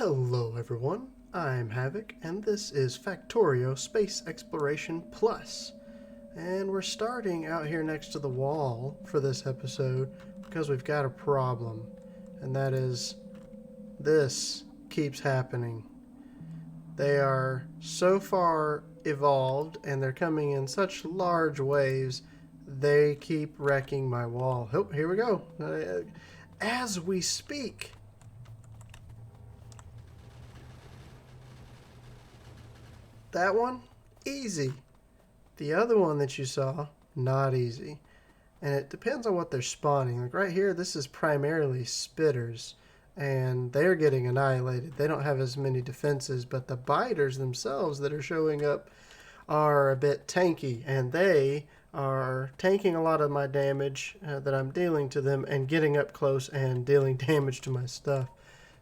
Hello everyone, I'm Havoc, and this is Factorio Space Exploration Plus. And we're starting out here next to the wall for this episode because we've got a problem. And that is, this keeps happening. They are so far evolved and they're coming in such large waves, they keep wrecking my wall. Oh, here we go. As we speak. That one, easy. The other one that you saw, not easy. And it depends on what they're spawning. Like right here, this is primarily spitters. And they're getting annihilated. They don't have as many defenses, but the biters themselves that are showing up are a bit tanky. And they are tanking a lot of my damage that I'm dealing to them and getting up close and dealing damage to my stuff.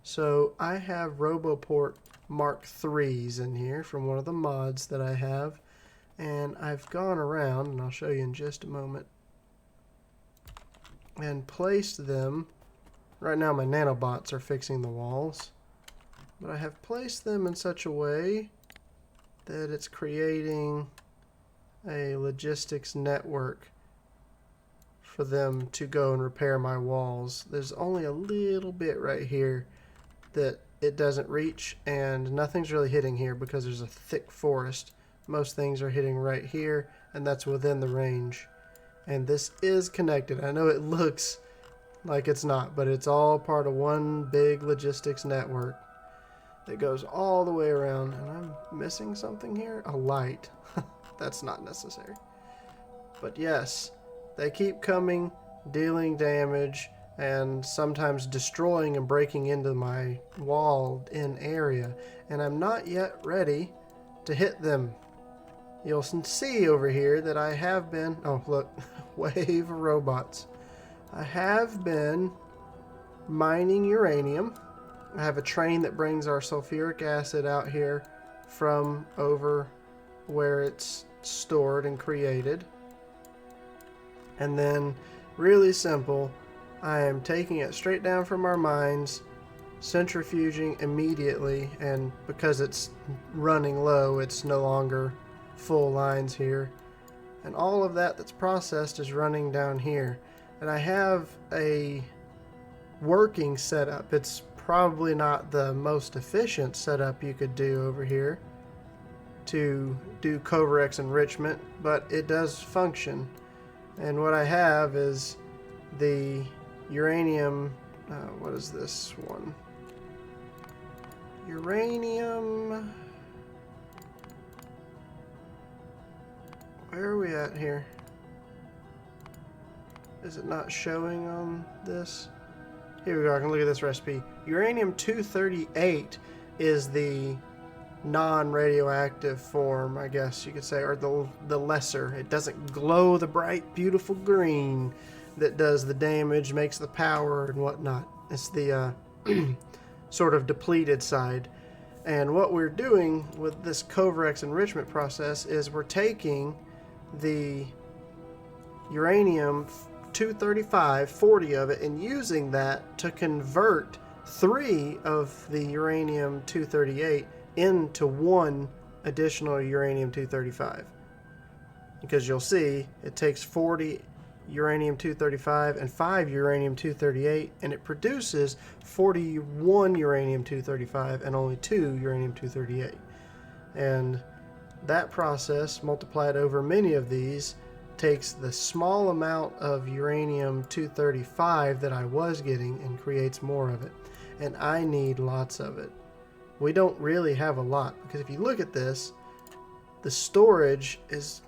So I have Roboport Mark IIIs in here from one of the mods that I have, and I've gone around, and I'll show you in just a moment, and placed them. Right now my nanobots are fixing the walls, but I have placed them in such a way that it's creating a logistics network for them to go and repair my walls. There's only a little bit right here that it doesn't reach, and nothing's really hitting here because there's a thick forest. Most things are hitting right here, and that's within the range. And this is connected. I know it looks like it's not, but it's all part of one big logistics network that goes all the way around. And I'm missing something here. A light. That's not necessary. But yes, they keep coming, dealing damage, and sometimes destroying and breaking into my walled-in area. And I'm not yet ready to hit them. You'll see over here that I have been... Oh, look. Wave of robots. I have been mining uranium. I have a train that brings our sulfuric acid out here from over where it's stored and created. And then, really simple, I am taking it straight down from our mines, centrifuging immediately, and because it's running low, it's no longer full lines here. And all of that that's processed is running down here. And I have a working setup. It's probably not the most efficient setup you could do over here to do Covarex enrichment, but it does function. And what I have is the uranium, what is this one? Uranium, where are we at here? Is it not showing on this? Here we go, I can look at this recipe. Uranium-238 is the non-radioactive form, I guess you could say, or the lesser. It doesn't glow the bright, beautiful green that does the damage, makes the power and whatnot. It's the sort of depleted side. And what we're doing with this Covarex enrichment process is we're taking the uranium-235, 40 of it, and using that to convert 3 of the uranium-238 into 1 additional uranium-235. Because you'll see it takes 40 uranium-235 and 5 uranium-238, and it produces 41 uranium-235 and only 2 uranium-238. And that process, multiplied over many of these, takes the small amount of uranium-235 that I was getting and creates more of it. And I need lots of it. We don't really have a lot, because if you look at this, the storage is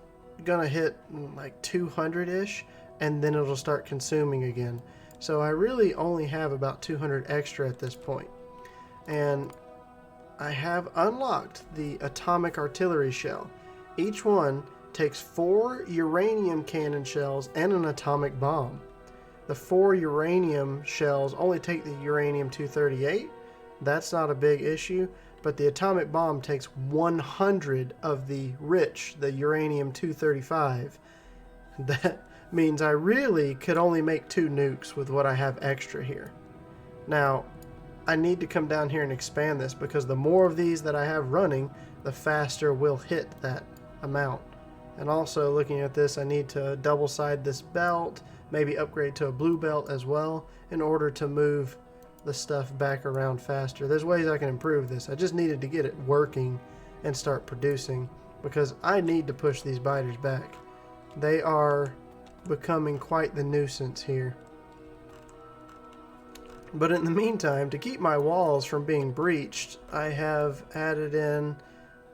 gonna hit like 200-ish, and then it'll start consuming again. So I really only have about 200 extra at this point. And I have unlocked the atomic artillery shell. Each one takes 4 uranium cannon shells and an atomic bomb. The 4 uranium shells only take the uranium-238. That's not a big issue, but the atomic bomb takes 100 of the rich, the uranium-235. That means I really could only make 2 nukes with what I have extra here. Now, I need to come down here and expand this, because the more of these that I have running, the faster we'll hit that amount. And also looking at this, I need to double side this belt, maybe upgrade to a blue belt as well, in order to move the stuff back around faster. There's ways I can improve this. I just needed to get it working and start producing, because I need to push these biters back. They are becoming quite the nuisance here. But in the meantime, to keep my walls from being breached, I have added in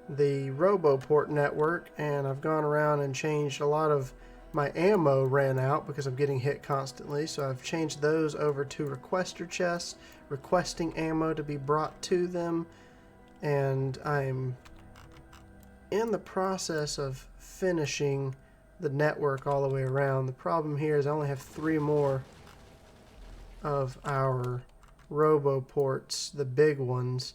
the RoboPort network, and I've gone around and changed a lot of my ammo ran out because I'm getting hit constantly, so I've changed those over to requester chests, requesting ammo to be brought to them, and I'm in the process of finishing the network all the way around. The problem here is I only have 3 more of our RoboPorts, the big ones,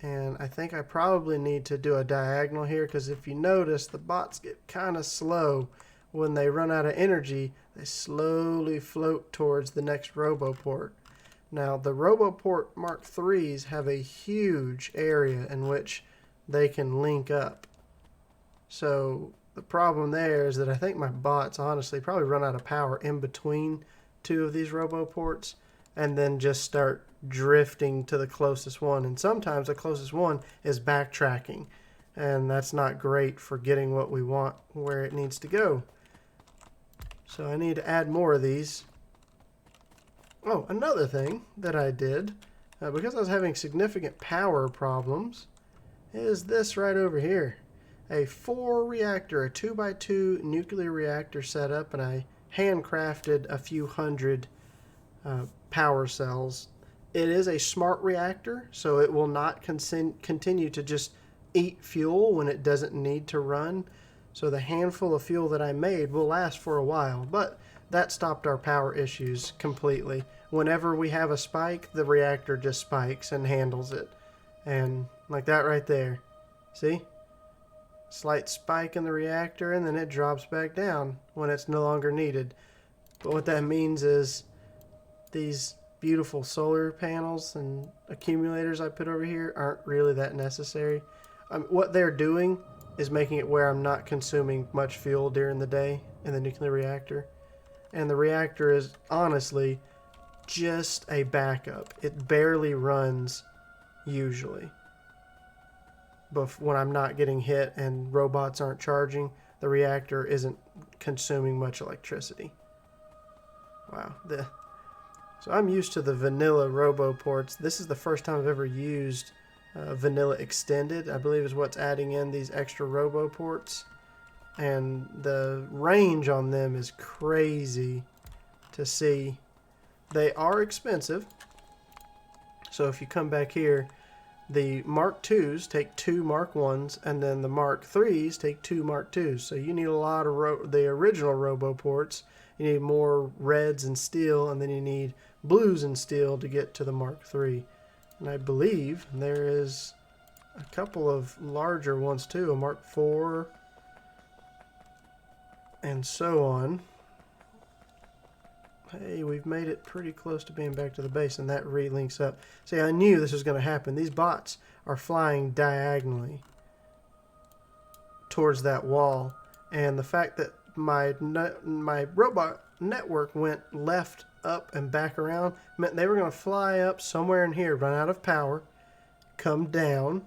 and I think I probably need to do a diagonal here, because if you notice, the bots get kind of slow. When they run out of energy, they slowly float towards the next RoboPort. Now, the RoboPort Mark IIIs have a huge area in which they can link up. So the problem there is that I think my bots honestly probably run out of power in between 2 of these RoboPorts, and then just start drifting to the closest one. And sometimes the closest one is backtracking, and that's not great for getting what we want where it needs to go. So I need to add more of these. Oh, another thing that I did, because I was having significant power problems, is this right over here. A 4-reactor, a 2x2 nuclear reactor setup, and I handcrafted a few hundred power cells. It is a smart reactor, so it will not continue to just eat fuel when it doesn't need to run. So the handful of fuel that I made will last for a while, but that stopped our power issues completely. Whenever we have a spike, the reactor just spikes and handles it. And like that right there. See? Slight spike in the reactor, and then it drops back down when it's no longer needed. But what that means is these beautiful solar panels and accumulators I put over here aren't really that necessary. What they're doing is making it where I'm not consuming much fuel during the day in the nuclear reactor. And the reactor is honestly just a backup. It barely runs usually. But when I'm not getting hit and robots aren't charging, the reactor isn't consuming much electricity. Wow. So I'm used to the vanilla RoboPorts. This is the first time I've ever used vanilla extended, I believe is what's adding in these extra RoboPorts. And the range on them is crazy to see. They are expensive. So if you come back here, the Mark IIs take 2 Mark Is, and then the Mark IIIs take 2 Mark IIs. So you need a lot of the original RoboPorts. You need more reds and steel, and then you need blues and steel to get to the Mark III. And I believe there is a couple of larger ones too, a Mark IV, and so on. Hey, we've made it pretty close to being back to the base, and that relinks up. See, I knew this was going to happen. These bots are flying diagonally towards that wall, and the fact that my robot network went left, up, and back around meant they were going to fly up somewhere in here, run out of power, come down,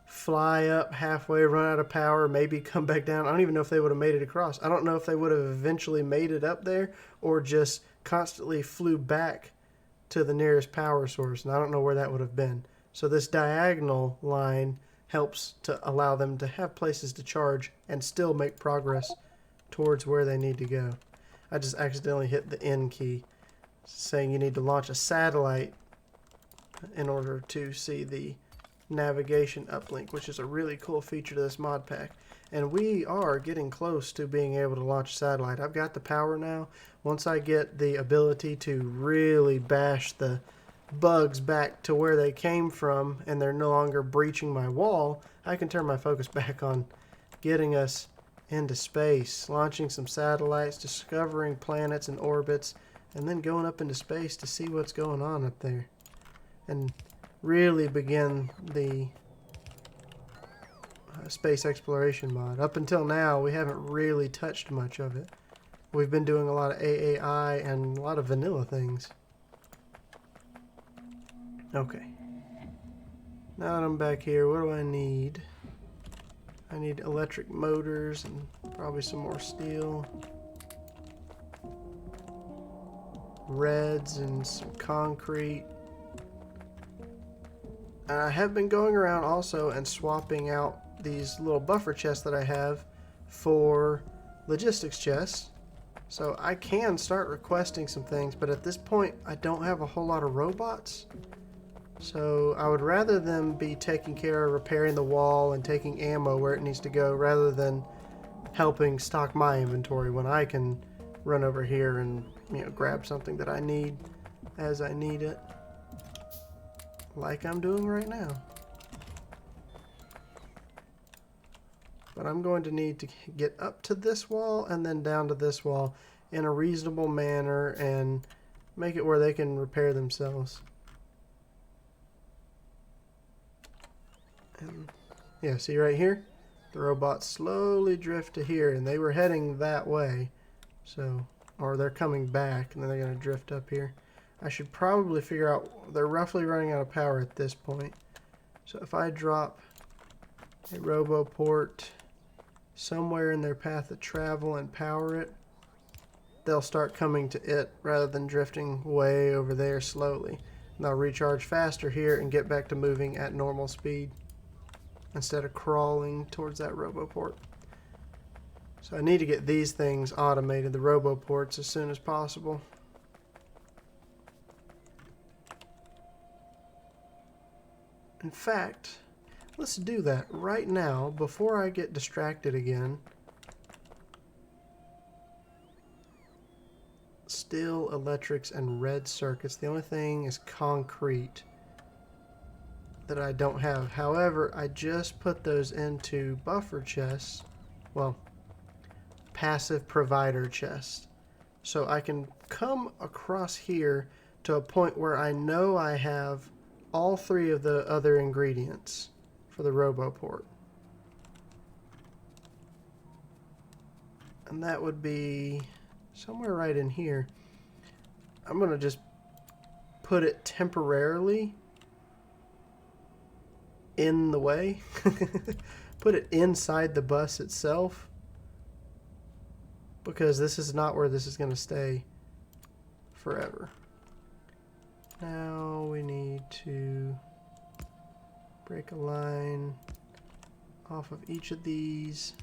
fly up halfway, run out of power, maybe come back down. I don't even know if they would have made it across. I don't know if they would have eventually made it up there or just constantly flew back to the nearest power source, and I don't know where that would have been. So this diagonal line helps to allow them to have places to charge and still make progress towards where they need to go. I just accidentally hit the N key, saying you need to launch a satellite in order to see the navigation uplink, which is a really cool feature to this mod pack. And we are getting close to being able to launch a satellite. I've got the power now. Once I get the ability to really bash the bugs back to where they came from and they're no longer breaching my wall, I can turn my focus back on getting us into space, launching some satellites, discovering planets and orbits, and then going up into space to see what's going on up there. and really begin the space exploration mod. Up until now, we haven't really touched much of it. We've been doing a lot of AAI and a lot of vanilla things. Okay. Now that I'm back here, what do I need? I need electric motors and probably some more steel. Reds and some concrete. And I have been going around also and swapping out these little buffer chests that I have for logistics chests. So I can start requesting some things, but at this point I don't have a whole lot of robots. So I would rather them be taking care of repairing the wall and taking ammo where it needs to go rather than helping stock my inventory when I can run over here and, you know, grab something that I need as I need it. Like I'm doing right now. But I'm going to need to get up to this wall and then down to this wall in a reasonable manner and make it where they can repair themselves. And yeah, see right here? The robots slowly drift to here, and they were heading that way. So, or they're coming back, and then they're going to drift up here. I should probably figure out, they're roughly running out of power at this point. So if I drop a RoboPort somewhere in their path of travel and power it, they'll start coming to it rather than drifting way over there slowly. And they'll recharge faster here and get back to moving at normal speed instead of crawling towards that RoboPort. So I need to get these things automated, the RoboPorts, as soon as possible. In fact, let's do that right now before I get distracted again. Steel, electrics, and red circuits. The only thing is concrete that I don't have. However, I just put those into buffer chests. Well, passive provider chests. So I can come across here to a point where I know I have all three of the other ingredients for the RoboPort. And that would be somewhere right in here. I'm going to just put it temporarily in the way. Put it inside the bus itself, because this is not where this is going to stay forever. Now we need to break a line off of each of these.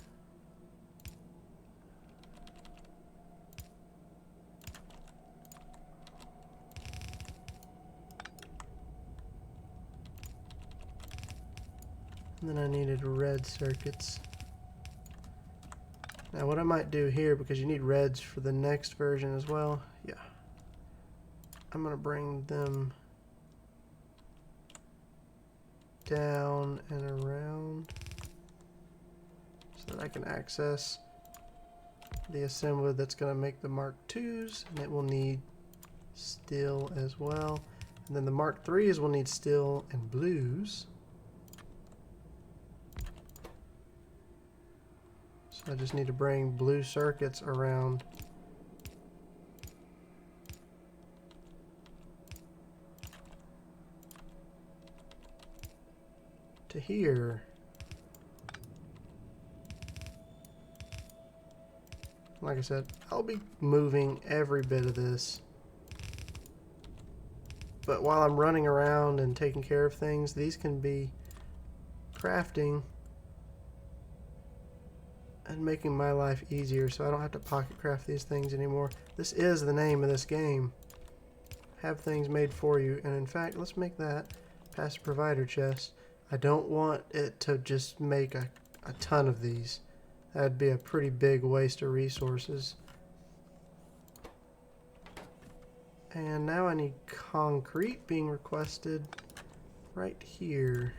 And then I needed red circuits. Now what I might do here, because you need reds for the next version as well, yeah. I'm going to bring them down and around so that I can access the assembly that's going to make the Mark IIs, and it will need steel as well. And then the Mark IIIs will need steel and blues. So I just need to bring blue circuits around to here. Like I said, I'll be moving every bit of this. But while I'm running around and taking care of things, these can be crafting and making my life easier, so I don't have to pocket craft these things anymore. This is the name of this game. Have things made for you. And in fact, let's make that passive provider chest. I don't want it to just make a ton of these. That'd be a pretty big waste of resources. And now I need concrete being requested right here.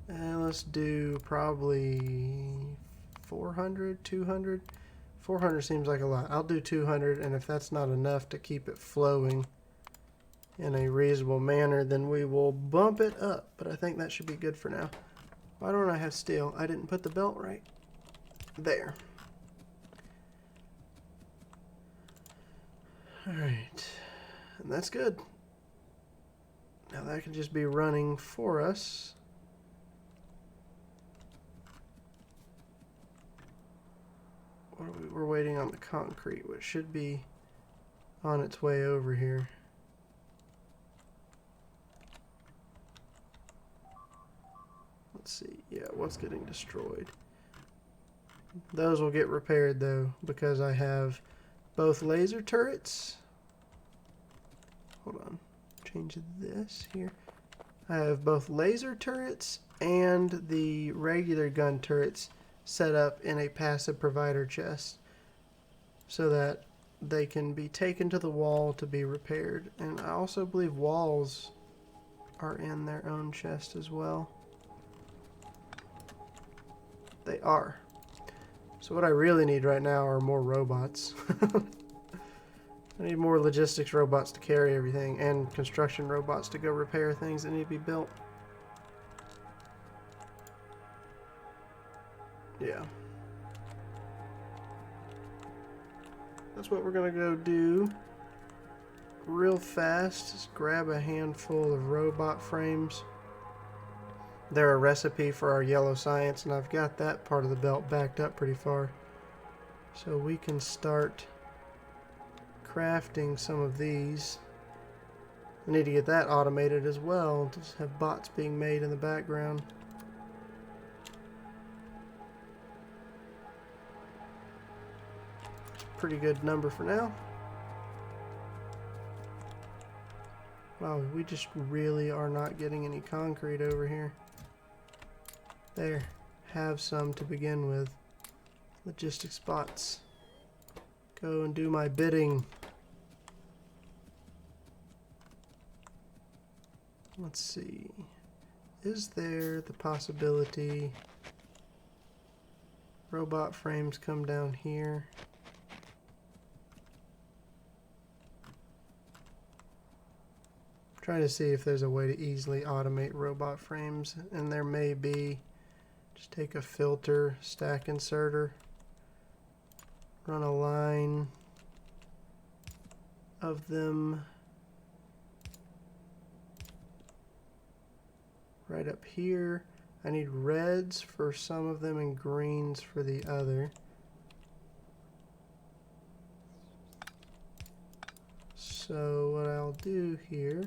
And let's do probably 400, 200. 400 seems like a lot. I'll do 200, and if that's not enough to keep it flowing, in a reasonable manner, then we will bump it up. But I think that should be good for now. Why don't I have steel? I didn't put the belt right. There. Alright. And that's good. Now that can just be running for us. We're waiting on the concrete, which should be on its way over here. Let's see. Yeah, what's getting destroyed? Those will get repaired though, because I have both laser turrets. Hold on. Change this here. I have both laser turrets and the regular gun turrets set up in a passive provider chest so that they can be taken to the wall to be repaired. And I also believe walls are in their own chest as well. They are. So what I really need right now are more robots. I need more logistics robots to carry everything and construction robots to go repair things that need to be built. Yeah. That's what we're going to go do real fast. Just grab a handful of robot frames. They're a recipe for our yellow science, and I've got that part of the belt backed up pretty far. So we can start crafting some of these. I need to get that automated as well. Just have bots being made in the background. Pretty good number for now. Wow, we just really are not getting any concrete over here. There, have some to begin with. Logistic spots. Go and do my bidding. Let's see. Is there the possibility robot frames come down here? Trying to see if there's a way to easily automate robot frames, and there may be. Just take a filter, stack inserter, run a line of them right up here. I need reds for some of them and greens for the other. So what I'll do here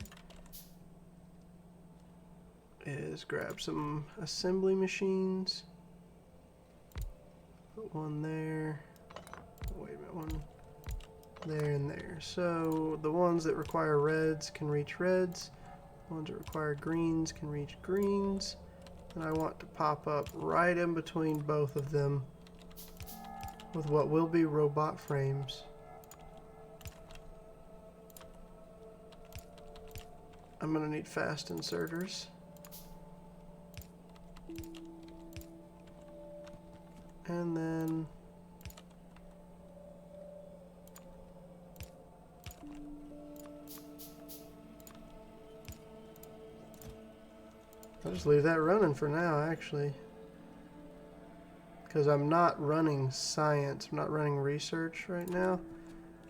is grab some assembly machines, put one there, wait a minute, one there and there. So the ones that require reds can reach reds, the ones that require greens can reach greens, and I want to pop up right in between both of them with what will be robot frames. I'm going to need fast inserters. And then I'll just leave that running for now, actually, because I'm not running science, I'm not running research right now,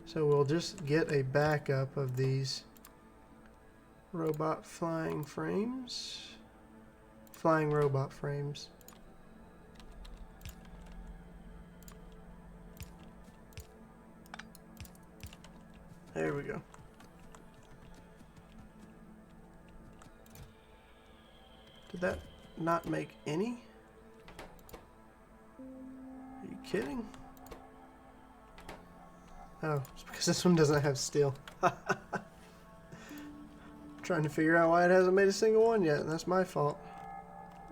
so we'll just get a backup of these robot flying robot frames. There we go. Did that not make any? Are you kidding? Oh, it's because this one doesn't have steel. Trying to figure out why it hasn't made a single one yet, and that's my fault.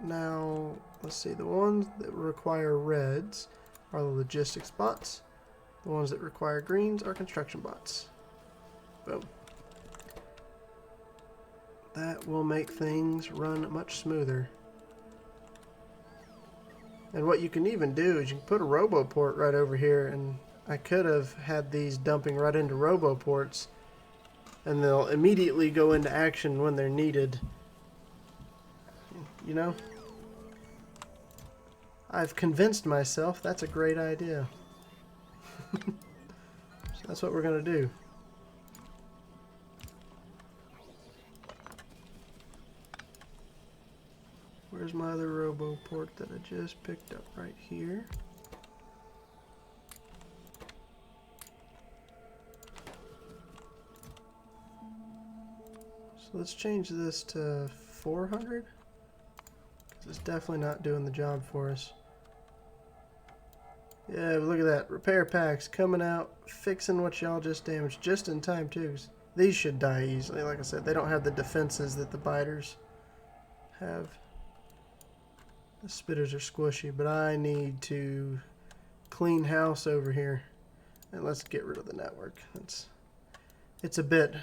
Now, let's see. The ones that require reds are the logistics bots. The ones that require greens are construction bots. Boom. That will make things run much smoother. And what you can even do is you can put a RoboPort right over here, and I could have had these dumping right into RoboPorts and they'll immediately go into action when they're needed. You know? I've convinced myself that's a great idea. So that's what we're going to do. Where's my other robo port that I just picked up? Right here. So let's change this to 400. Because it's definitely not doing the job for us. Yeah, but look at that. Repair packs coming out, fixing what y'all just damaged just in time too. These should die easily. Like I said, they don't have the defenses that the biters have. The spitters are squishy, but I need to clean house over here. And let's get rid of the network. It's a bit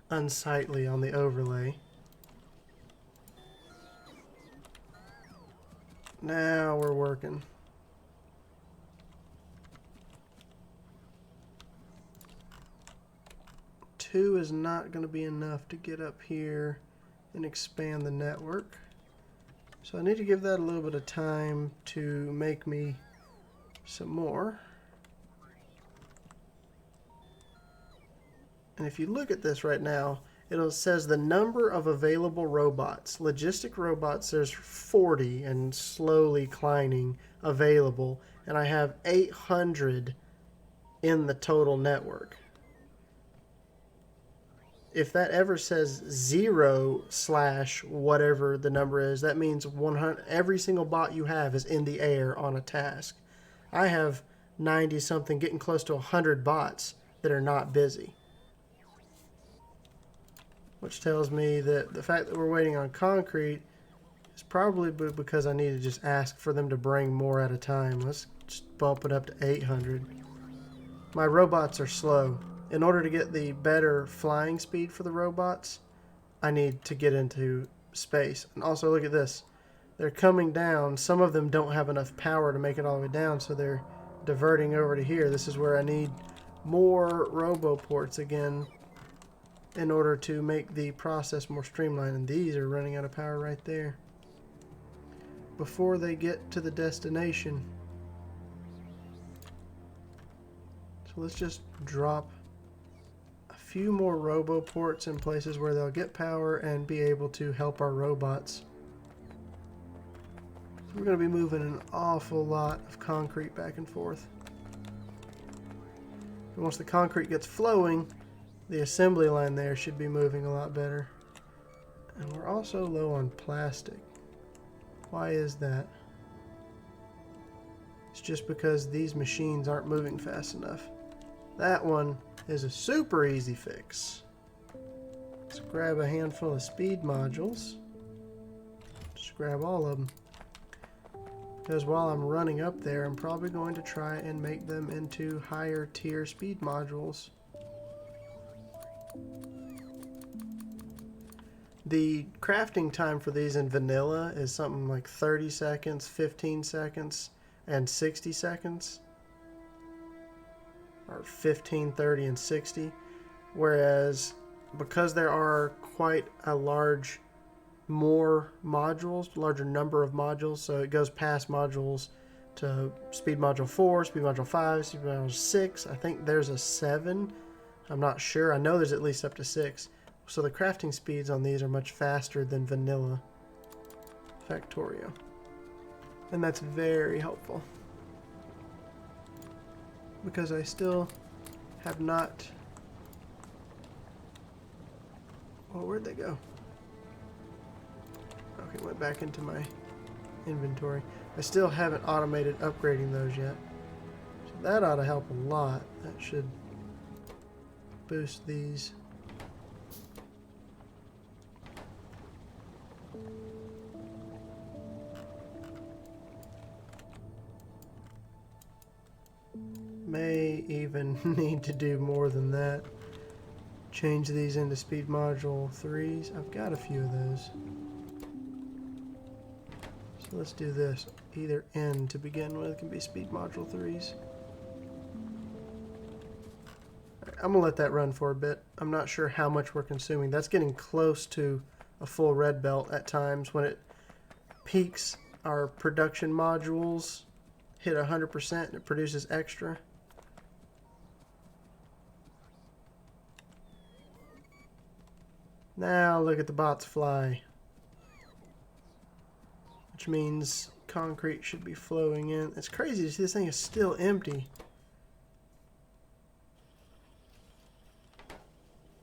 unsightly on the overlay. Now we're working. Two is not going to be enough to get up here and expand the network. So I need to give that a little bit of time to make me some more. And if you look at this right now, it says the number of available robots. Logistic robots, there's 40 and slowly climbing available. And I have 800 in the total network. If that ever says 0 / whatever the number is, that means 100. Every single bot you have is in the air on a task. I have 90 something, getting close to 100 bots that are not busy. Which tells me that the fact that we're waiting on concrete is probably because I need to just ask for them to bring more at a time. Let's just bump it up to 800. My robots are slow. In order to get the better flying speed for the robots, I need to get into space. And also look at this. They're coming down. Some of them don't have enough power to make it all the way down, so they're diverting over to here. This is where I need more roboports again in order to make the process more streamlined. And these are running out of power right there before they get to the destination. So let's just drop a few more roboports in places where they'll get power and be able to help our robots. We're going to be moving an awful lot of concrete back and forth. And once the concrete gets flowing, the assembly line there should be moving a lot better. And we're also low on plastic. Why is that? It's just because these machines aren't moving fast enough. That one is a super easy fix. Let's grab a handful of speed modules. Just grab all of them. Because while I'm running up there, I'm probably going to try and make them into higher tier speed modules. The crafting time for these in vanilla is something like 30 seconds, 15 seconds, and 60 seconds. Or 15, 30, and 60. Whereas, because there are quite a larger number of modules, so it goes past modules to speed module 4, speed module 5, speed module 6. I think there's a 7. I'm not sure. I know there's at least up to 6. So the crafting speeds on these are much faster than vanilla Factorio. And that's very helpful. Because I still have not... Well, where'd they go? Okay, went back into my inventory. I still haven't automated upgrading those yet. So that ought to help a lot. That should boost these. May even need to do more than that. Change these into speed module 3s. I've got a few of those. So let's do this. Either end to begin with can be speed module 3s. I'm gonna let that run for a bit. I'm not sure how much we're consuming. That's getting close to a full red belt at times. When it peaks, our production modules hit 100% and it produces extra. Now look at the bots fly, which means concrete should be flowing in. It's crazy to see this thing is still empty.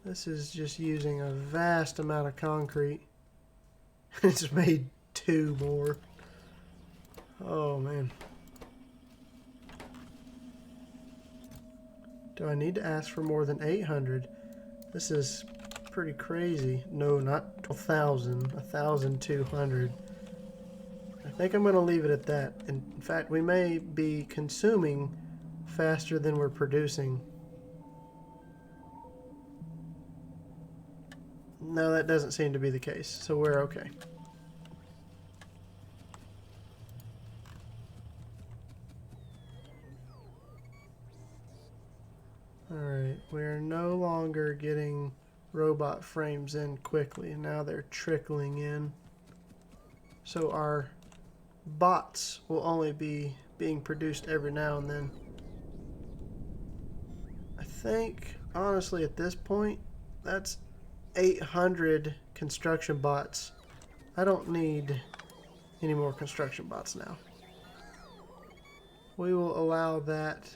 This is just using a vast amount of concrete. It's made 2 more. Oh man. Do I need to ask for more than 800? This is pretty crazy. No, not 12,000. 1,200. I think I'm going to leave it at that. In fact, we may be consuming faster than we're producing. No, that doesn't seem to be the case, so we're okay. Alright, we're no longer getting robot frames in quickly. Now they're trickling in. So our bots will only be being produced every now and then. I think, honestly, at this point, that's 800 construction bots. I don't need any more construction bots now. We will allow that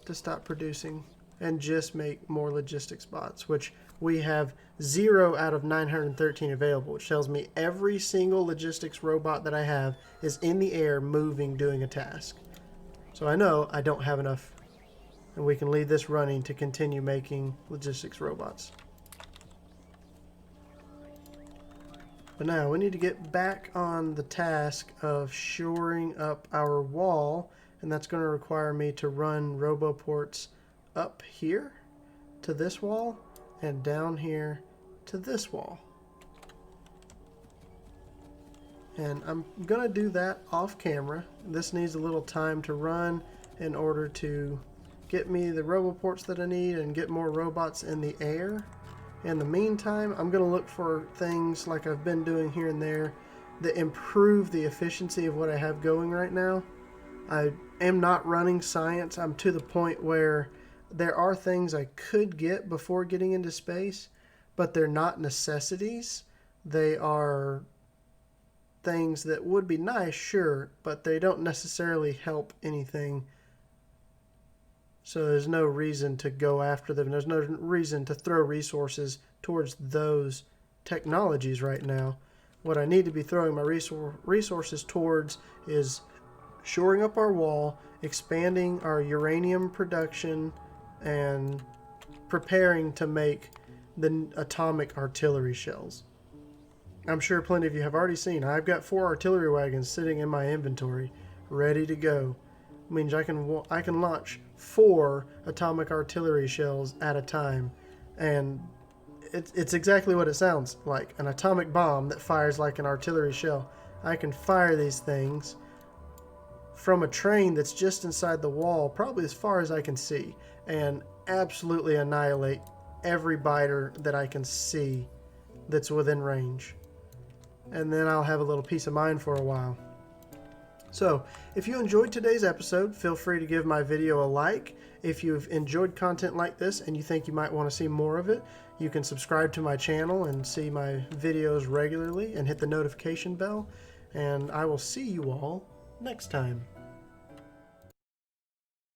to stop producing and just make more logistics bots, which we have 0 out of 913 available, which tells me every single logistics robot that I have is in the air moving, doing a task. So I know I don't have enough, and we can leave this running to continue making logistics robots. But now we need to get back on the task of shoring up our wall, and that's going to require me to run roboports up here to this wall and down here to this wall. And I'm going to do that off camera. This needs a little time to run in order to get me the roboports that I need and get more robots in the air. In the meantime, I'm going to look for things like I've been doing here and there that improve the efficiency of what I have going right now. I am not running science. I'm to the point where there are things I could get before getting into space, but they're not necessities. They are things that would be nice, sure, but they don't necessarily help anything. So there's no reason to go after them. There's no reason to throw resources towards those technologies right now. What I need to be throwing my resources towards is shoring up our wall, expanding our uranium production, and preparing to make the atomic artillery shells. I'm sure plenty of you have already seen, I've got 4 artillery wagons sitting in my inventory, ready to go. It means I can launch 4 atomic artillery shells at a time, and it's exactly what it sounds like, an atomic bomb that fires like an artillery shell. I can fire these things from a train that's just inside the wall, probably as far as I can see, and absolutely annihilate every biter that I can see that's within range. And then I'll have a little peace of mind for a while. So, if you enjoyed today's episode, feel free to give my video a like. If you've enjoyed content like this and you think you might want to see more of it, you can subscribe to my channel and see my videos regularly and hit the notification bell. And I will see you all next time.